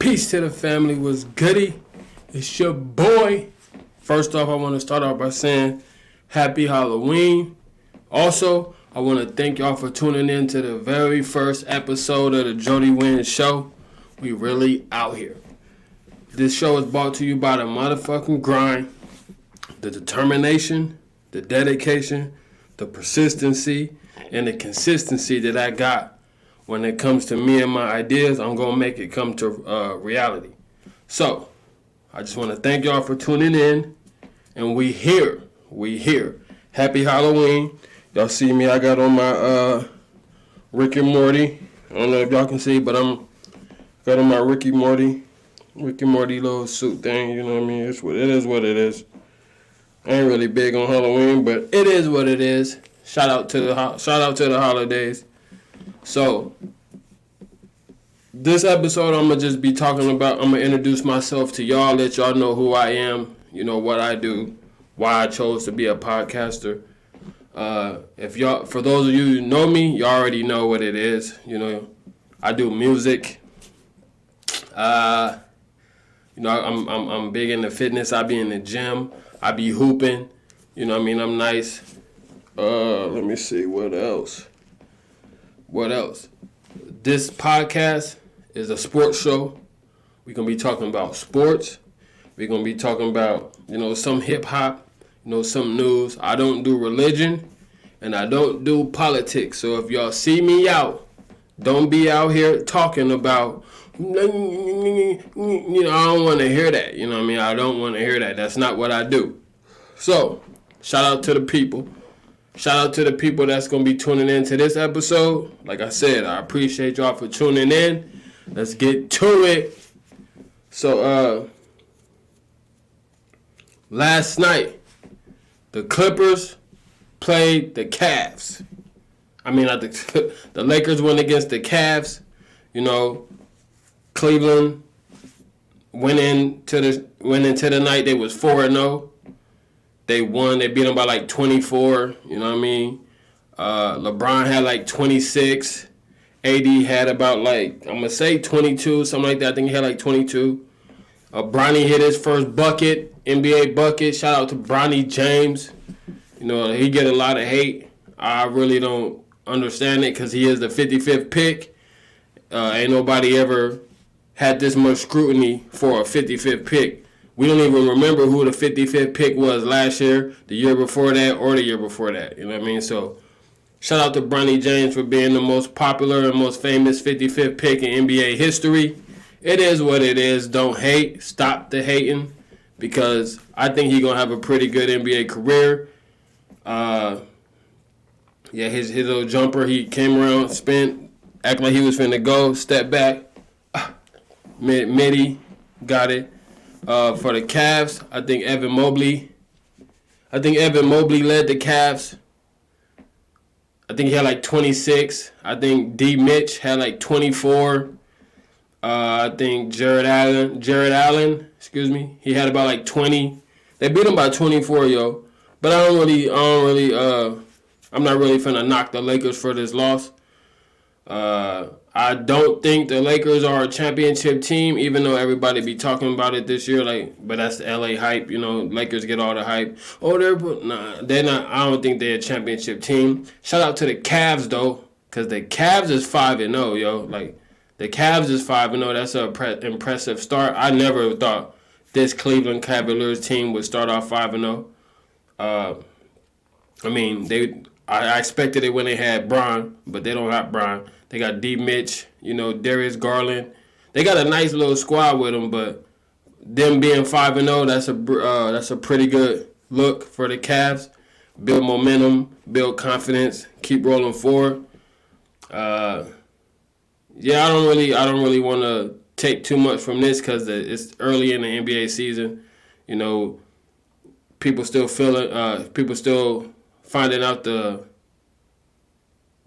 Peace to the family. Was goody? It's your boy. First off, I want to start off by saying Happy Halloween. Also, I want to thank y'all for tuning in to the very first episode of the Jody Wins Show. We really out here. This show is brought to you by the motherfucking grind, the determination, the dedication, the persistency, and the consistency that I got. When it comes to me and my ideas, I'm going to make it come to reality. So, I just want to thank y'all for tuning in. And we here. Happy Halloween. Y'all see me, I got on my Rick and Morty. I don't know if y'all can see, but I'm got on my Rick and Morty little suit thing. You know what I mean? It is what it is. I ain't really big on Halloween, but it is what it is. Shout out to the holidays. So, this episode I'm going to just be talking about, I'm going to introduce myself to y'all, let y'all know who I am, you know, what I do, why I chose to be a podcaster. For those of you who know me, you already know what it is. You know, I do music. I'm big into fitness. I be in the gym. I be hooping. You know what I mean? I'm nice. Let me see, what else? This podcast is a sports show. We're going to be talking about sports. We're going to be talking about, some hip-hop, some news. I don't do religion, and I don't do politics. So if y'all see me out, don't be out here talking about, I don't want to hear that. You know what I mean? I don't want to hear that. That's not what I do. So, shout out to the people. Shout out to the people that's going to be tuning in to this episode. Like I said, I appreciate y'all for tuning in. Let's get to it. So, last night, the Clippers played the Cavs. The Lakers went against the Cavs. Cleveland went into the night. They was 4-0. They won. They beat them by like 24. You know what I mean? LeBron had like 26. AD had about 22, something like that. I think he had like 22. Bronny hit his first bucket, NBA bucket. Shout out to Bronny James. He get a lot of hate. I really don't understand it because he is the 55th pick. Ain't nobody ever had this much scrutiny for a 55th pick. We don't even remember who the 55th pick was last year, the year before that, or the year before that. You know what I mean? So, shout out to Bronny James for being the most popular and most famous 55th pick in NBA history. It is what it is. Don't hate. Stop the hating, because I think he's going to have a pretty good NBA career. His little jumper, he came around, spent, acted like he was finna go, step back. Midi, got it. For the Cavs, I think Evan Mobley led the Cavs. I think he had like 26. I think D. Mitch had like 24. I think Jared Allen, he had about like 20. They beat him by 24, yo. But I'm not really finna knock the Lakers for this loss. I don't think the Lakers are a championship team, even though everybody be talking about it this year. But that's the LA hype, Lakers get all the hype. They're not. I don't think they're a championship team. Shout out to the Cavs though, because the Cavs is 5-0, yo. The Cavs is 5-0. That's an impressive start. I never thought this Cleveland Cavaliers team would start off 5-0. I expected it when they had Bron, but they don't have Bron. They got D. Mitch, Darius Garland. They got a nice little squad with them, but them being 5-0, that's a pretty good look for the Cavs. Build momentum, build confidence, keep rolling forward. I don't really want to take too much from this because it's early in the NBA season. People still finding out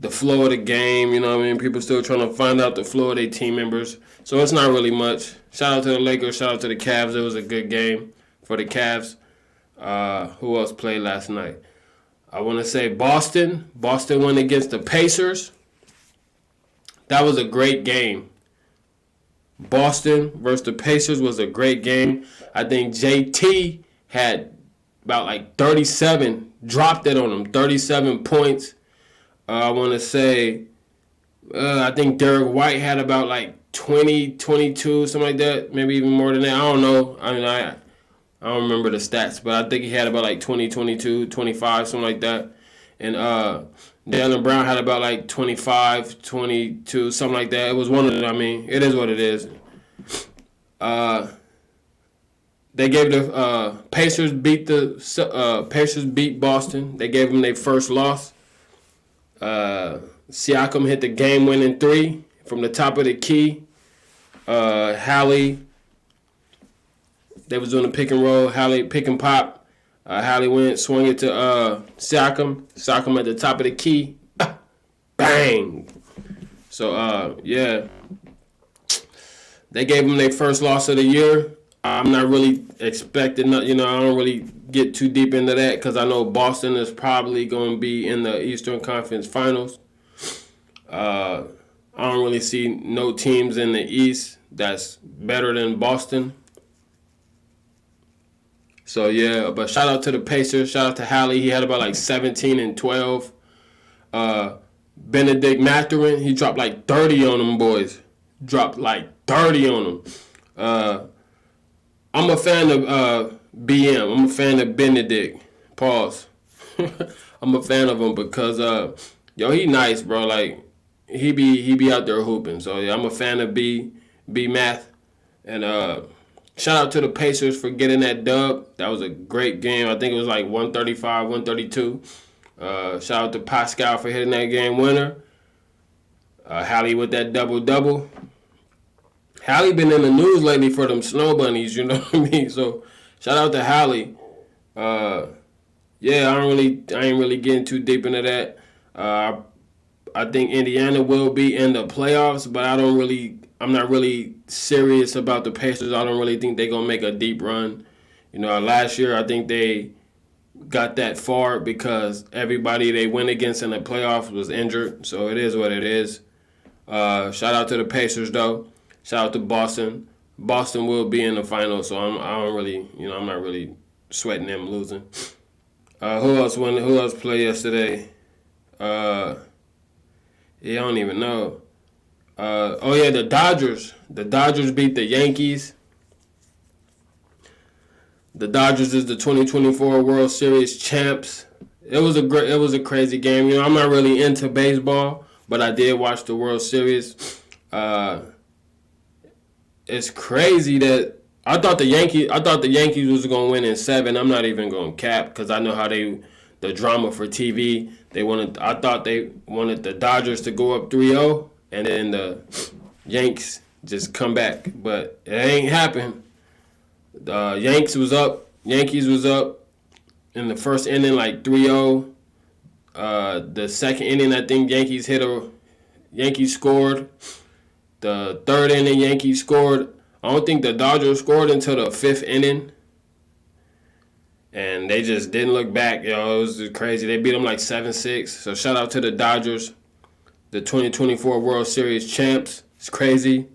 the flow of the game, People still trying to find out the flow of their team members. So it's not really much. Shout out to the Lakers, shout out to the Cavs. It was a good game for the Cavs. Who else played last night? I want to say Boston. Boston went against the Pacers. That was a great game. Boston versus the Pacers was a great game. I think JT had about like 37, dropped it on him, 37 points. I want to say, I think Derek White had about like 20, 22, something like that, maybe even more than that. I don't know. I don't remember the stats, but I think he had about like 20, 22, 25, something like that. And Jaylen Brown had about like 25, 22, something like that. It was one of them. I mean, it is what it is. They gave the Pacers beat Boston. They gave them their first loss. Siakam hit the game-winning 3 from the top of the key. Hallie, they was doing a pick and roll. Hallie pick and pop. Hallie swung it to Siakam. Siakam at the top of the key. Bang. So, yeah. They gave them their first loss of the year. I'm not really expecting, I don't really get too deep into that because I know Boston is probably going to be in the Eastern Conference Finals. I don't really see no teams in the East that's better than Boston. So, yeah, but shout out to the Pacers. Shout out to Hallie. He had about like 17 and 12. Benedict Mathurin, he dropped like 30 on them boys. Dropped like 30 on them. I'm a fan of BM. I'm a fan of Benedict. Pause. I'm a fan of him because he nice, bro. Like he be out there hooping. So yeah, I'm a fan of B Math. And shout out to the Pacers for getting that dub. That was a great game. I think it was like 135, 132. Shout out to Pascal for hitting that game winner. Hallie with that double-double. Hallie been in the news lately for them snow bunnies, you know what I mean? So shout out to Hallie. Yeah, I ain't really getting too deep into that. I think Indiana will be in the playoffs, but I'm not really serious about the Pacers. I don't really think they're gonna make a deep run. Last year I think they got that far because everybody they went against in the playoffs was injured. So it is what it is. Shout out to the Pacers though. Shout out to Boston. Boston will be in the finals, so I'm not really sweating them losing. Who else played yesterday? I don't even know. The Dodgers. The Dodgers beat the Yankees. The Dodgers is the 2024 World Series champs. It was a crazy game. I'm not really into baseball, but I did watch the World Series. It's crazy that I thought the Yankees was gonna win in 7. I'm not even gonna cap because I know how the drama for TV. I thought they wanted the Dodgers to go up 3-0 and then the Yanks just come back, but it ain't happened. The Yankees was up in the first inning like 3-0. The second inning I think Yankees scored. The third inning, Yankees scored. I don't think the Dodgers scored until the 5th inning. And they just didn't look back. It was crazy. They beat them like 7-6. So shout out to the Dodgers, the 2024 World Series champs. It's crazy.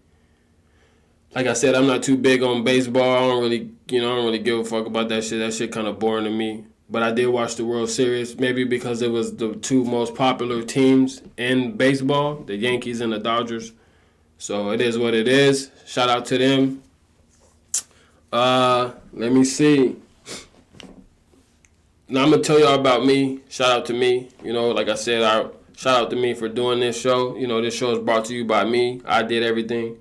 Like I said, I'm not too big on baseball. I don't really give a fuck about that shit. That shit kind of boring to me. But I did watch the World Series, maybe because it was the 2 most popular teams in baseball, the Yankees and the Dodgers. So it is what it is. Shout out to them. Let me see. Now I'm going to tell y'all about me. Shout out to me. Like I said, shout out to me for doing this show. This show is brought to you by me. I did everything.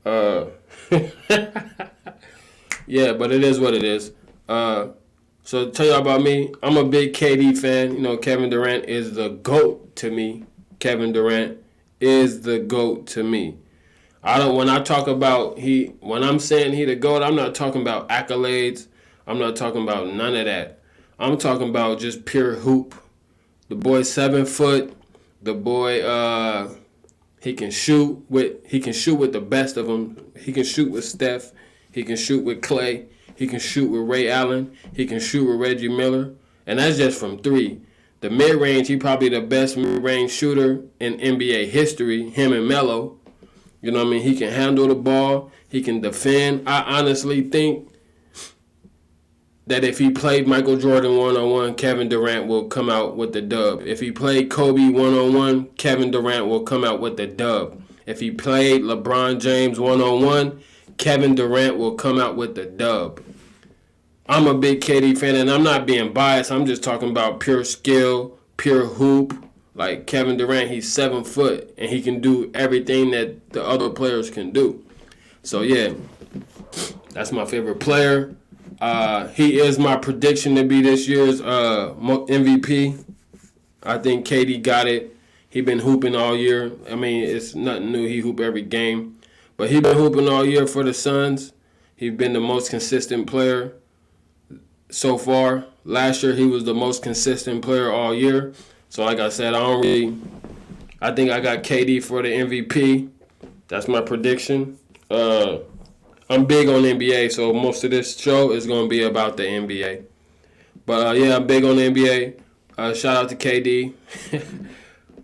Yeah, but it is what it is. So to tell y'all about me, I'm a big KD fan. Kevin Durant is the GOAT to me. Kevin Durant is the GOAT to me. When I'm saying he the GOAT, I'm not talking about accolades. I'm not talking about none of that. I'm talking about just pure hoop. The boy's 7 foot. The boy, he can shoot with the best of them. He can shoot with Steph. He can shoot with Clay. He can shoot with Ray Allen. He can shoot with Reggie Miller. And that's just from 3. The mid-range, he probably the best mid-range shooter in NBA history, him and Melo. You know what I mean? He can handle the ball. He can defend. I honestly think that if he played Michael Jordan one-on-one, Kevin Durant will come out with the dub. If he played Kobe one-on-one, Kevin Durant will come out with the dub. If he played LeBron James one-on-one, Kevin Durant will come out with the dub. I'm a big KD fan, and I'm not being biased. I'm just talking about pure skill, pure hoop. Like Kevin Durant, he's 7 foot, and he can do everything that the other players can do. So, yeah, that's my favorite player. He is my prediction to be this year's MVP. I think KD got it. He been hooping all year. I mean, it's nothing new. He hoop every game. But he been hooping all year for the Suns. He's been the most consistent player so far. Last year, he was the most consistent player all year. So, like I said, I think I got KD for the MVP. That's my prediction. I'm big on NBA, so most of this show is going to be about the NBA. But, yeah, I'm big on the NBA. Shout out to KD.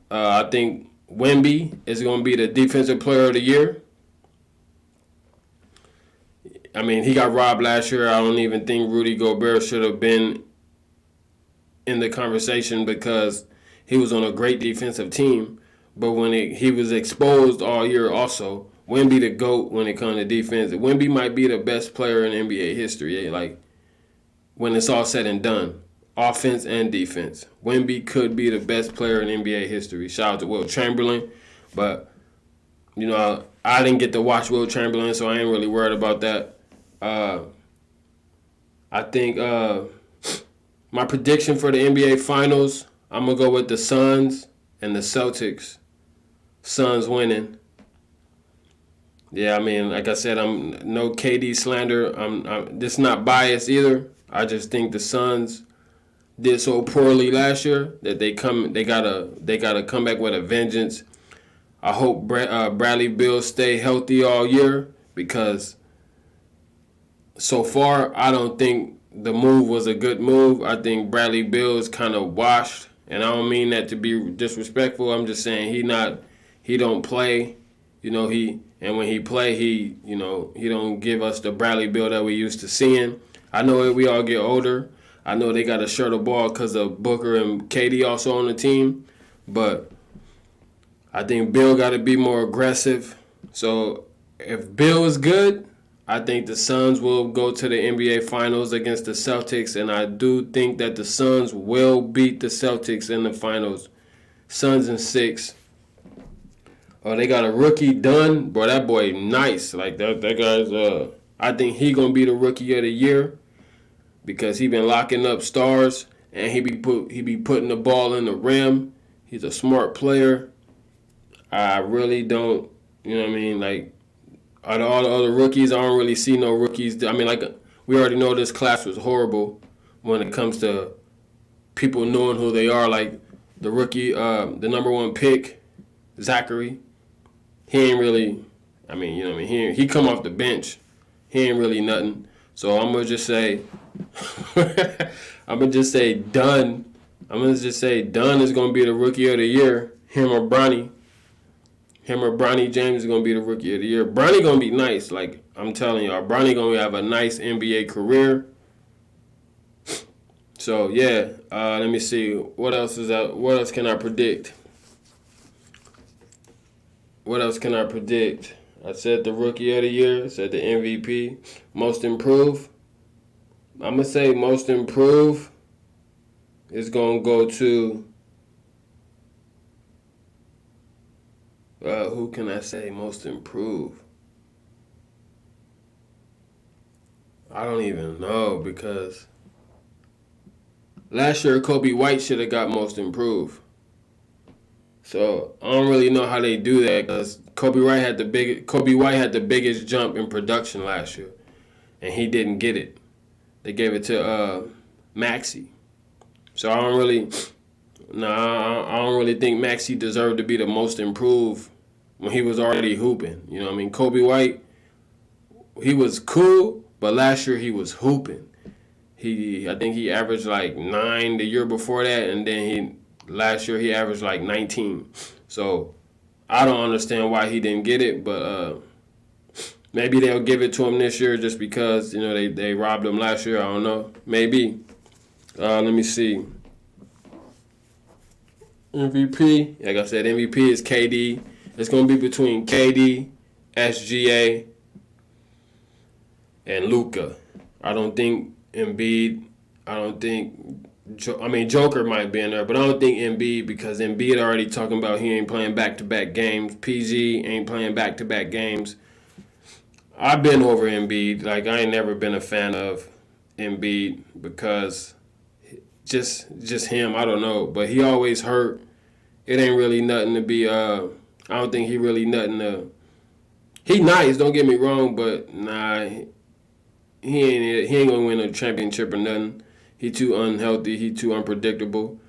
I think Wemby is going to be the Defensive Player of the Year. I mean, he got robbed last year. I don't even think Rudy Gobert should have been in the conversation because he was on a great defensive team. But when he was exposed all year also, Wemby the GOAT when it comes to defense. Wemby might be the best player in NBA history. Like, when it's all said and done, offense and defense. Wemby could be the best player in NBA history. Shout out to Wilt Chamberlain. But, you know, I didn't get to watch Wilt Chamberlain, so I ain't really worried about that. I think my prediction for the NBA Finals, I'm going to go with the Suns and the Celtics. Suns winning. Yeah, I mean, like I said, I'm no KD slander. I'm this not biased either. I just think the Suns did so poorly last year that they gotta come back with a vengeance. I hope Bradley Beal stay healthy all year because so far I don't think the move was a good move. I think Bradley Beal is kind of washed, and I don't mean that to be disrespectful. I'm just saying he don't play. You know, and when he play, he don't give us the Bradley Beal that we used to seeing. I know we all get older. I know they got to share the ball because of Booker and KD also on the team. But I think Bill got to be more aggressive. So if Bill is good, I think the Suns will go to the NBA Finals against the Celtics. And I do think that the Suns will beat the Celtics in the Finals. Suns in 6. Oh, they got a rookie done. Bro, that boy nice. Like, that guy's, I think he going to be the Rookie of the Year because he been locking up stars and he be putting the ball in the rim. He's a smart player. I really don't, you know what I mean? Like, out of all the other rookies, I don't really see no rookies. I mean, like, we already know this class was horrible when it comes to people knowing who they are. Like, the rookie, the number 1 pick, Zachary. He ain't really, I mean, you know what I mean? He come off the bench. He ain't really nothing. So I'm going to just say, Dunn. I'm going to just say Dunn is going to be the Rookie of the Year. Him or Bronny James is going to be the Rookie of the Year. Bronny going to be nice. Like, I'm telling y'all, Bronny going to have a nice NBA career. So, yeah, let me see. What else is out? What else can I predict? What else can I predict? I said the Rookie of the Year. I said the MVP. Most Improved. I'm going to say Most Improved is going to go to... who can I say Most Improved? I don't even know because last year Kobe White should have got Most Improved. So I don't really know how they do that because Kobe White had the biggest jump in production last year, and he didn't get it. They gave it to Maxey. So I don't really think Maxey deserved to be the Most Improved when he was already hooping. You know what I mean? Kobe White, he was cool, but last year he was hooping. I think he averaged like 9 the year before that, and then last year he averaged like 19. So I don't understand why he didn't get it, but maybe they'll give it to him this year just because, they robbed him last year. I don't know. Maybe. Let me see. MVP. Like I said, MVP is KD. It's going to be between KD, SGA, and Luka. I don't think Embiid. I don't think. Joker might be in there, but I don't think Embiid, because Embiid already talking about he ain't playing back-to-back games. PG ain't playing back-to-back games. I've been over Embiid. Like, I ain't never been a fan of Embiid because just him. I don't know, but he always hurt. It ain't really nothing to be. I don't think he really nothing to. He nice. Don't get me wrong, but nah, he ain't gonna win a championship or nothing. He too unhealthy. He too unpredictable.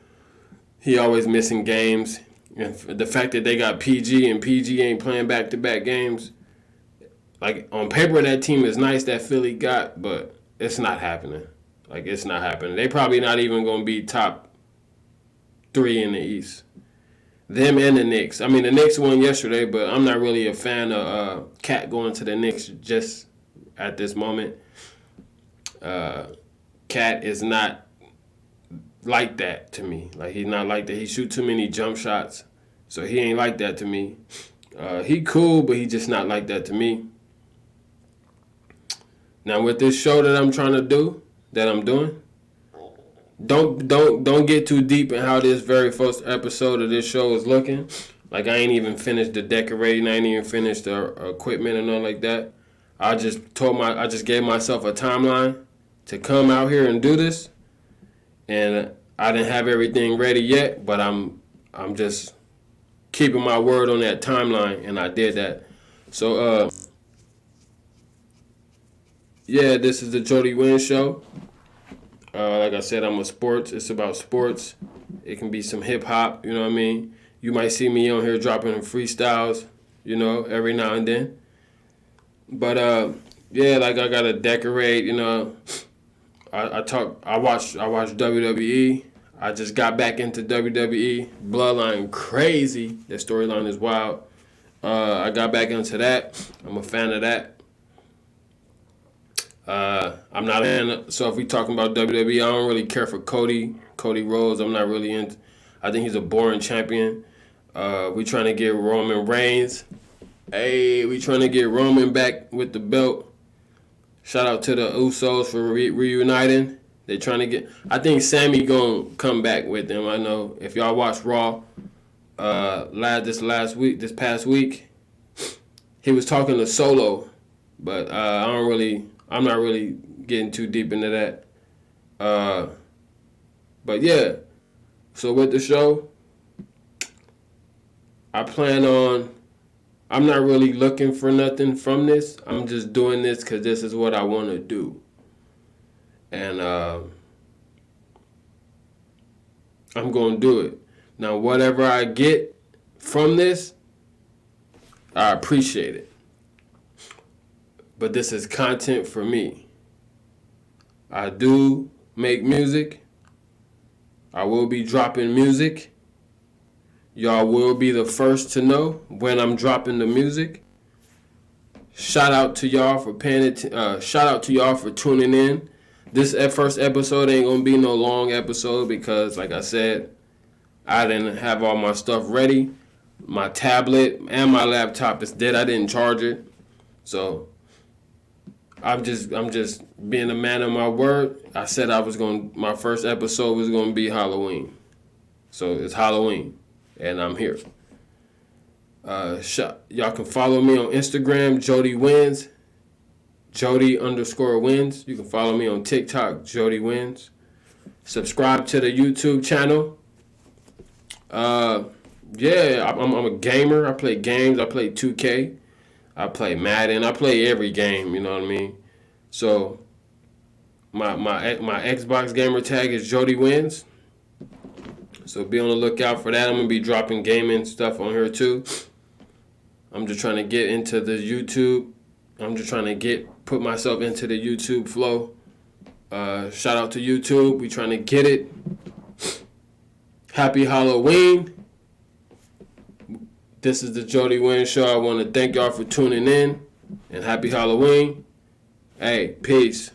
He always missing games. And the fact that they got PG and PG ain't playing back-to-back games, like, on paper that team is nice that Philly got, but it's not happening. Like, it's not happening. They probably not even going to be top 3 in the East. Them and the Knicks. I mean, the Knicks won yesterday, but I'm not really a fan of Cat going to the Knicks just at this moment. Cat is not like that to me. Like, he's not like that. He shoot too many jump shots, so he ain't like that to me. He cool, but he just not like that to me. Now, with this show that I'm trying to do, that I'm doing, don't get too deep in how this very first episode of this show is looking. Like, I ain't even finished the decorating. I ain't even finished the equipment and all like that. I just gave myself a timeline to come out here and do this, and I didn't have everything ready yet, but I'm just keeping my word on that timeline, and I did that. So this is the Jody Wynn Show. Like I said, it's about sports. It can be some hip hop, you know what I mean? You might see me on here dropping freestyles, every now and then. But like, I gotta decorate, I watch WWE. I just got back into WWE. Bloodline crazy. That storyline is wild. I got back into that. I'm a fan of that. I'm not in. So if we talking about WWE, I don't really care for Cody Rhodes. I'm not really into. I think he's a boring champion. We trying to get Roman Reigns. Hey, we trying to get Roman back with the belt. Shout out to the Usos for reuniting. They trying to get. I think Sammy gonna come back with them. I know if y'all watched Raw, this past week, he was talking to Solo, but I'm not really getting too deep into that. But yeah, so with the show, I'm not really looking for nothing from this. I'm just doing this because this is what I want to do. And I'm going to do it. Now, whatever I get from this, I appreciate it. But this is content for me. I do make music. I will be dropping music. Y'all will be the first to know when I'm dropping the music. Shout out to y'all for shout out to y'all for tuning in. This first episode ain't gonna be no long episode because, like I said, I didn't have all my stuff ready. My tablet and my laptop is dead. I didn't charge it, so I'm just being a man of my word. I said my first episode was gonna be Halloween, so it's Halloween. And I'm here. Y'all can follow me on Instagram, Jody Wins, Jody_wins. You can follow me on TikTok, Jody Wins. Subscribe to the YouTube channel. I'm a gamer. I play games. I play 2K. I play Madden. I play every game. You know what I mean? So my Xbox gamer tag is Jody Wins. So be on the lookout for that. I'm going to be dropping gaming stuff on here too. I'm just trying to get into the YouTube. I'm just trying to put myself into the YouTube flow. Shout out to YouTube. We trying to get it. Happy Halloween. This is the Jody Wynn Show. I want to thank y'all for tuning in. And happy Halloween. Hey, peace.